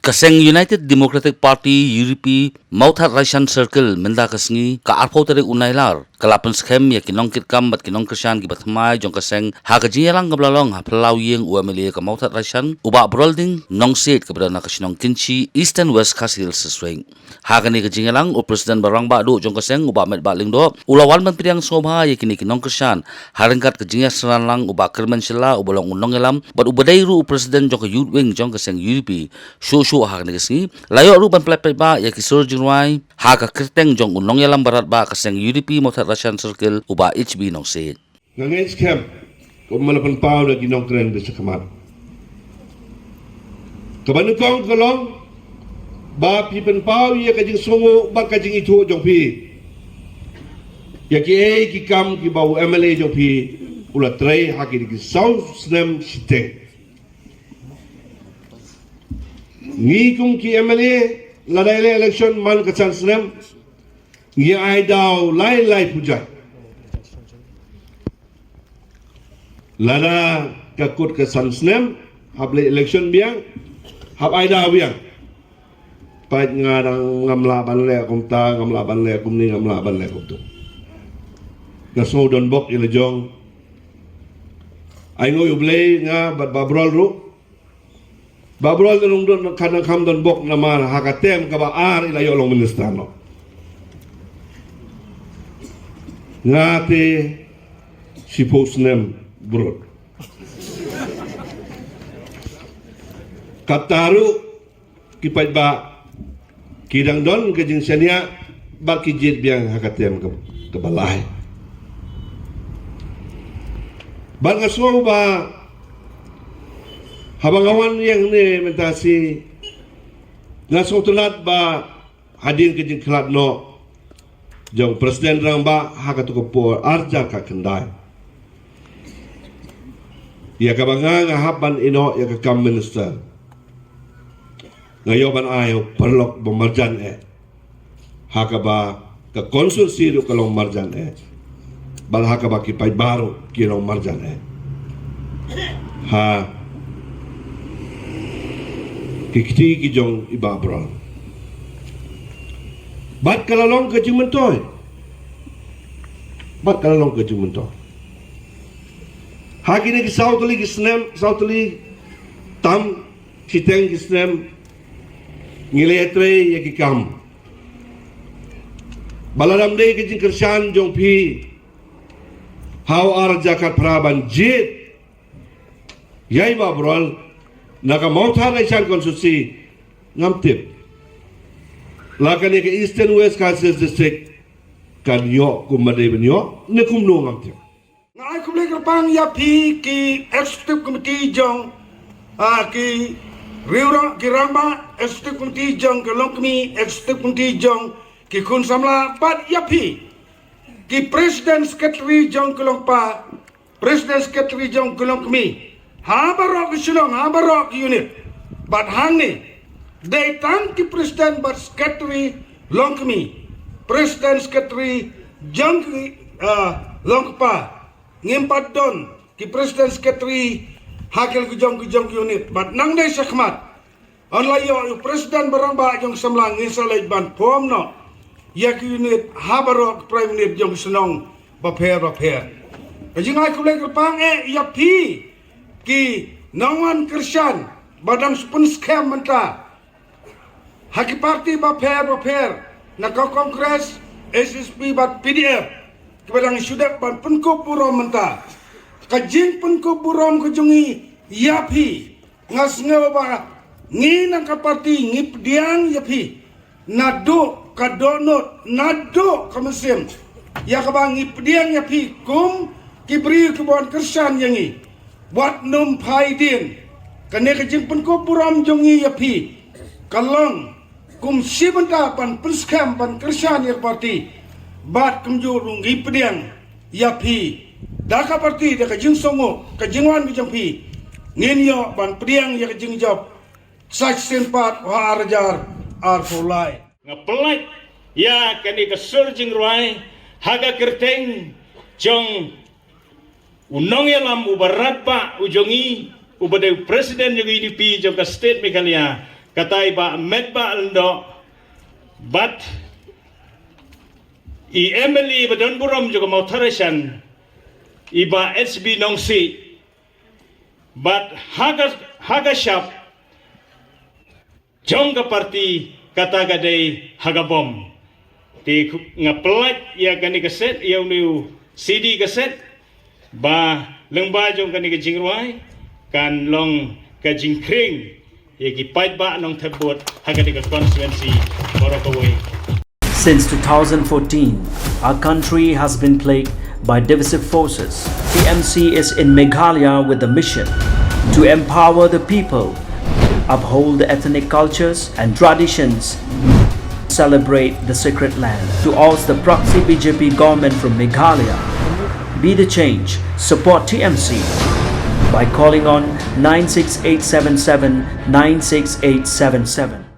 Kaseng United Democratic Party UDP Mauthat Raisan Circle menda kasngi ka arpau tere unailar kalapan schem ya kinongkit kam bat kinongkersan ki batmai jong kaseng ha ka jinyalang ngablalong ha pelau yeng UMLA ka Mauthat Raisan uba brolding nong set kepada na kasinong kinci East and West Kasil sesueng ha ka ni ka jinyalang u presiden barang ba do jong kaseng uba met baling do ulawan ban pidang sobha ya kini kinongkersan harengkat ka jinya seranlang uba kermen sela ubolong unong elam bat ubadairu presiden jong ka youth wing jong kaseng UDP Shushu ha ni kasngi layo ruban play ba ya kisur jinwai ha ka kerteng jong unong yalam barat ba kaseng UDP Mauthat Raisan Circle uba HB nong set Ngangen scam ko malapan pau lagi nong keren bisa kamat kabanukong kolong ba pipen pau ya kajing songo ba kajing itu jong pi ya ki kam ki bau MLA jong pi ula trai haki di South Snem Siteng ngi kum ki MLA ladai election man kasan Snem ngi ai dau lai pujat lada kakut kasan Snem hable election biang hab ai dau biang pait ngadang ngamla ban le kum ta ngamla ban le kum ni ngamla ban le kum tu ngaso don bok ile jong ai ngoi ublei nga bat babrol ru babrol nung don kana kham don bok na mar hakatem ka ba ar ila yo long ministrano ngate si posnem brod kataru kipat ba kidang don kejing senia ba kijit biang hakatem ke balai ban ngaso ba habang awan yang ni mentasi ngaso tulat ba hadin kejing kelat no jong presiden rang ba hakatu ko por arja ka kendai ya ka banga ngahaban ino ya ka kam minister ngayoban ayo perlok bemarjan hakaba ka konsul siru kalong marjan bal hakaba ki pai baru kilong marjan ha kikti ki jong ibabron bat kalalong ke jumentoy bat kalalong ke jumentoy hakini ki sautuli ki snem sautuli tam kiteng ki snem ngiletre ya ki kam balaram de ki jingkersan jong pi how ar jakat praban jit yai babrol naka Mauthat Raisan konstitusi ngamtip lakani ke Eastern West Kansas District kan yo kumade benyo ne kumno ngamtip ngai kumle kerpang ya pi ki executive committee jong ki riura ki ramba executive committee jong ke longkmi executive committee jong ki kun samla pat ya pi ki president secretary jong ke longpa president secretary jong ke longkmi ha barok silong ha barok unit but hang ni they tang ki president but secretary longkmi president secretary jong longpa ngimpat don ki president secretary hakil kujong unit but nang dai sakmat online yo president barang ba jong samlang ngisalai ban pom no yak unit ha barok prime unit jong senong baper kajingai kulai kerpang ya pi ki nawan kersan badang spun scam menta haki parti baper naka kongres SSP bat PDF kebadang sudah ban penko burom menta kajing penko burom kejungi yapi ngas ngaba ngi naka parti ngip diang yapi nado kadonot nado kamesim ya kabang ngip diang yapi kum kibri kebon kersan yangi buat num pai din kane kajing penko buram jongi yapi kalong kum sibenta pan penskam pan kersan ya parti bat kumjurung ipdiang yapi daka parti da kajing songo kajingwan bijang pi nginyo pan pdiang ya kajing job sach sempat wa arjar arfolai ngapelak ya kani ka surging ruai haga kerteng jong unong yalam ubarat pa ujongi ubade presiden yung UDP jong ka state mekalia katay ba med ba alno but i Emily badon burom juga mau tharesan iba SB nongsi but haga shop jongga parti kata gadai haga bom ti ngaplat ya kani kaset ya uniu CD kaset ba lengba jong kani ke jingruai kan long ke jingkring ya ki pait ba nong thebot haga di constituency borokawai. Since 2014, our country has been plagued by divisive forces. TMC is in Meghalaya with the mission to empower the people, uphold the ethnic cultures and traditions, celebrate the sacred land. To oust the proxy BJP government from Meghalaya, be the change, support TMC by calling on 96877 96877.